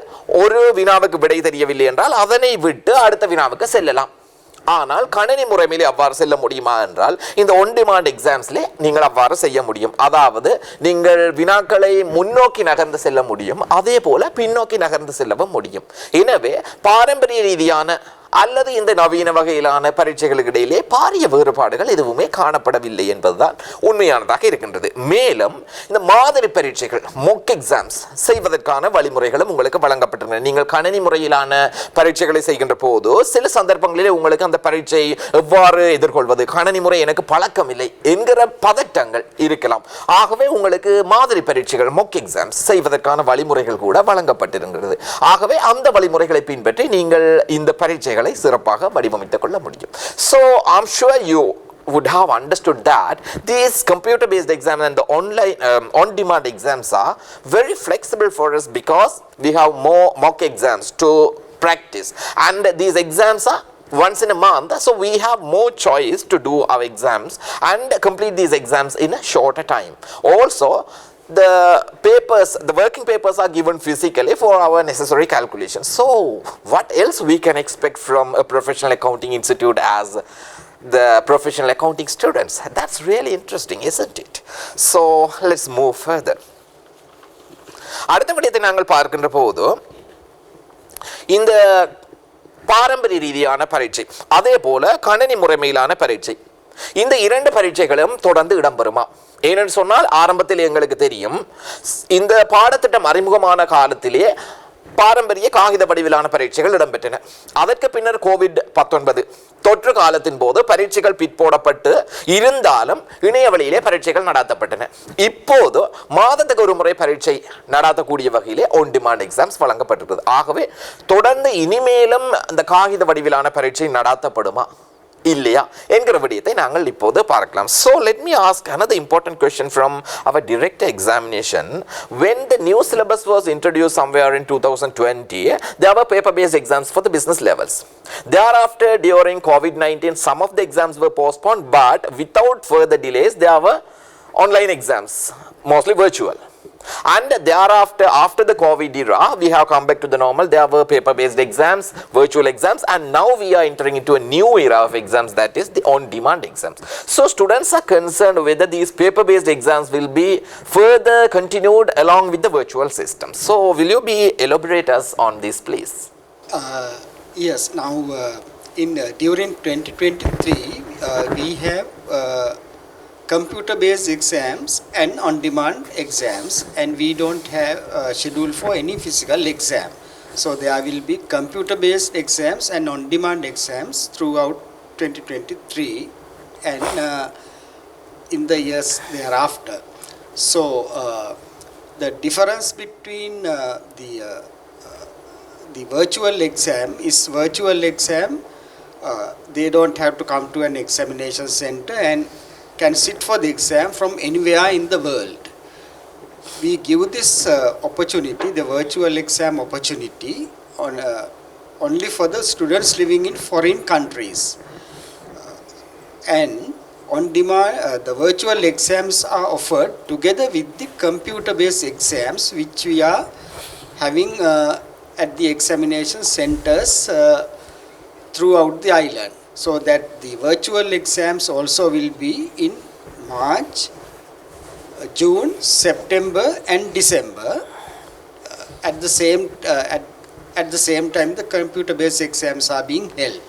ஒரு வினாவுக்கு விடை தெரியவில்லை என்றால் அதனை விட்டு அடுத்த வினாவுக்கு செல்லலாம். ஆனால் கணினி முறைமையிலே அவ்வாறு செல்ல முடியுமா என்றால் இந்த ஒன் டிமாண்ட் எக்ஸாம்ஸ்லே நீங்கள் அவ்வாறு செய்ய முடியும். அதாவது நீங்கள் வினாக்களை முன்னோக்கி நகர்ந்து செல்ல முடியும், அதே போல பின்னோக்கி நகர்ந்து செல்லவும் முடியும். எனவே பாரம்பரிய ரீதியான அல்லது இந்த நவீன வகையிலான பரீட்சைகளுக்கு இடையிலே பாரிய வேறுபாடுகள் எதுவுமே காணப்படவில்லை என்பதுதான் உண்மையானதாக இருக்கின்றது. மேலும் இந்த மாதிரி பரீட்சைகள் மொக் எக்ஸாம்ஸ் செய்வதற்கான வழிமுறைகளும் உங்களுக்கு வழங்கப்பட்டிருக்கின்றன. நீங்கள் கணினி முறையிலான பரீட்சைகளை செய்கின்ற போது சில சந்தர்ப்பங்களிலே உங்களுக்கு அந்த பரீட்சை எவ்வாறு எதிர்கொள்வது, கணினி முறை எனக்கு பழக்கம் இல்லை என்கிற பதட்டங்கள் இருக்கலாம். ஆகவே உங்களுக்கு மாதிரி பரீட்சைகள் மொக் எக்ஸாம்ஸ் செய்வதற்கான வழிமுறைகள் கூட வழங்கப்பட்டிருக்கிறது. ஆகவே அந்த வழிமுறைகளை பின்பற்றி நீங்கள் இந்த பரீட்சைகள் சிறப்பாக வடிவமைத்துக் கொள்ள முடியும். So I'm sure you would have understood that these computer based exams and the online on demand exams are very flexible for us because we have more mock exams to practice, and these exams are once in a month, so we have more choice to do our exams and complete these exams in a shorter time. Also the working papers are given physically for our necessary calculations. So what else we can expect from a professional accounting institute as the professional accounting students? That's really interesting, isn't it? So let's move further. அடுத்த விடயத்தை நாங்கள் பார்க்கின்ற போது இந்த பாரம்பரிய ரீதியான பரீட்சை அதே போல கணினி முறைமையிலான பரீட்சை, இந்த இரண்டு பரீட்சைகளும் தொடர்ந்து இடம்பெறுமா? ஏனென்று சொன்னால் ஆரம்பத்தில் எங்களுக்கு தெரியும் இந்த பாடத்திட்டம் அறிமுகமான காலத்திலே பாரம்பரிய காகித வடிவிலான பரீட்சைகள் இடம்பெற்றன. அதற்கு பின்னர் COVID-19 தொற்று காலத்தின் போது பரீட்சைகள் பிற்போடப்பட்டு இருந்தாலும் இணைய வழியிலே பரீட்சைகள் நடத்தப்பட்டன. இப்போது மாதத்துக்கு ஒரு முறை பரீட்சை நடத்தக்கூடிய வகையிலே ஒன் டிமாண்ட் எக்ஸாம்ஸ் வழங்கப்பட்டிருக்கிறது. ஆகவே தொடர்ந்து இனிமேலும் இந்த காகித வடிவிலான பரீட்சை நடத்தப்படுமா இல்லையா என்கிற விடயத்தை நாங்கள் இப்போது பார்க்கலாம். So let me ask another important question from our direct examination. When the new syllabus was introduced somewhere in 2020, there were paper based exams for the business levels. Thereafter, during COVID-19, some of the exams were postponed, but without further delays there were online exams, mostly virtual. And thereafter, after the COVID era, we have come back to the normal. There were paper-based exams, virtual exams, and now we are entering into a new era of exams, that is the on-demand exams. So students are concerned whether these paper-based exams will be further continued along with the virtual system. So will you be elaborate us on this, please? Yes. Now, during 2023, we have computer-based exams and on-demand exams, and we don't have schedule for any physical exam. So there will be computer-based exams and on-demand exams throughout 2023 and in the years thereafter. So the difference between the virtual exam is virtual exam. They don't have to come to an examination center and can sit for the exam from anywhere in the world. we give this opportunity, the virtual exam opportunity, on only for the students living in foreign countries. And on demand, the virtual exams are offered together with the computer-based exams, which we are having at the examination centers throughout the island. So that the virtual exams also will be in March, June, September and December. At the same time, the computer-based exams are being held.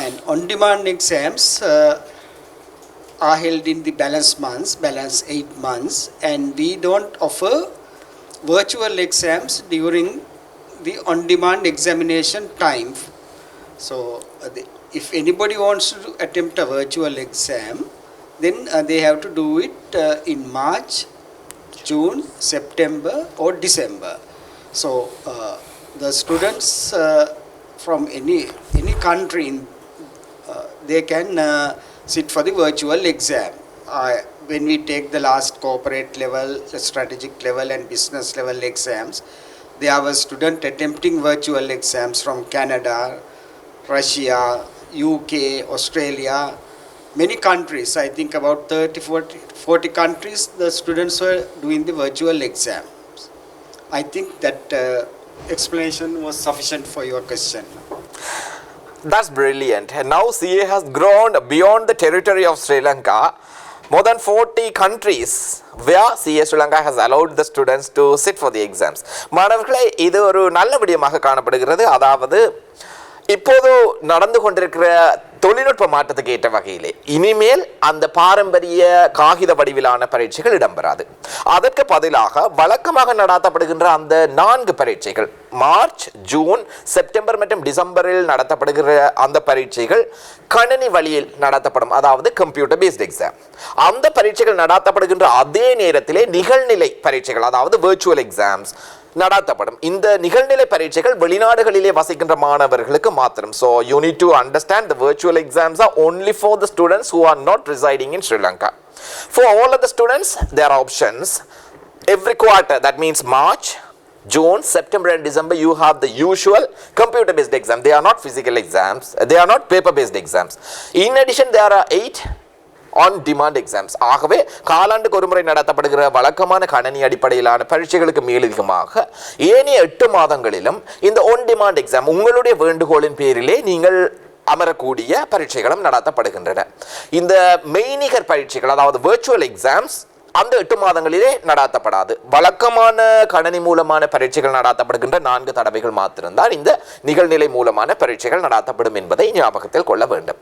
And on-demand exams are held in the balance months, balance 8 months, and we don't offer virtual exams during the on-demand examination time. So if anybody wants to attempt a virtual exam, then they have to do it in March, June, September or December. So the students from any country, they can sit for the virtual exam. When we take the last corporate level, strategic level and business level exams, there was student attempting virtual exams from Canada, Russia, UK, Australia, many countries. I think about 40 countries the students were doing the virtual exams. I think that explanation was sufficient for your question. That's brilliant. And now CA has grown beyond the territory of Sri Lanka. More than 40 countries where CA Sri Lanka has allowed the students to sit for the exams. மாணவர்களே, இது ஒரு நல்ல விடயமாக காணப்படுகிறது. அதாவது இப்போது நடந்து கொண்டிருக்கிற தொழில்நுட்ப மாற்றத்துக்கு ஏற்ற வகையிலே இனிமேல் அந்த பாரம்பரிய காகித வடிவிலான பரீட்சைகள் இடம்பெறாது. அதற்கு பதிலாக வழக்கமாக நடத்தப்படுகின்ற அந்த 4 பரீட்சைகள், மார்ச், ஜூன், செப்டம்பர் மற்றும் டிசம்பரில் நடத்தப்படுகிற அந்த பரீட்சைகள் கணினி வழியில் நடத்தப்படும், அதாவது கம்ப்யூட்டர் பேஸ்ட் எக்ஸாம். அந்த பரீட்சைகள் நடத்தப்படுகின்ற அதே நேரத்திலே நிகழ்நிலை பரீட்சைகள், அதாவது வெர்ச்சுவல் எக்ஸாம்ஸ் நடத்தப்படும். இந்த நிகழ்நிலை பரீட்சைகள் வெளிநாடுகளிலே வசிக்கின்ற மாணவர்களுக்கு மாத்திரம். So you need to understand the virtual exams are only for the students who are not residing in Sri Lanka. For all of the students, there are options. Every quarter, that means March, June, September and December, you have the usual computer based exam. They are not physical exams. They are not paper based exams. In addition, there are 8 on demand exams. ஆகவே காலாண்டுக்கு ஒரு முறை நடத்தப்படுகிற வழக்கமான கணனி அடிப்படையிலான பரீட்சைகளுக்கு மேலதிகமாக ஏனைய 8 மாதங்களிலும் இந்த on demand exam உங்களுடைய வேண்டுகோளின் பேரிலே நீங்கள் அமரக்கூடிய பரீட்சைகளும் நடத்தப்படுகின்றன. இந்த மெய்நிகர் பரீட்சைகள், அதாவது virtual exams, அந்த 8 மாதங்களிலே நடத்தப்படாது. வழக்கமான கணனி மூலமான பரீட்சைகள் நடத்தப்படுகின்ற 4 தடவைகள் மாத்திரம்தான் இந்த நிகழ்நிலை மூலமான பரீட்சைகள் நடத்தப்படும் என்பதை ஞாபகத்தில் கொள்ள வேண்டும்.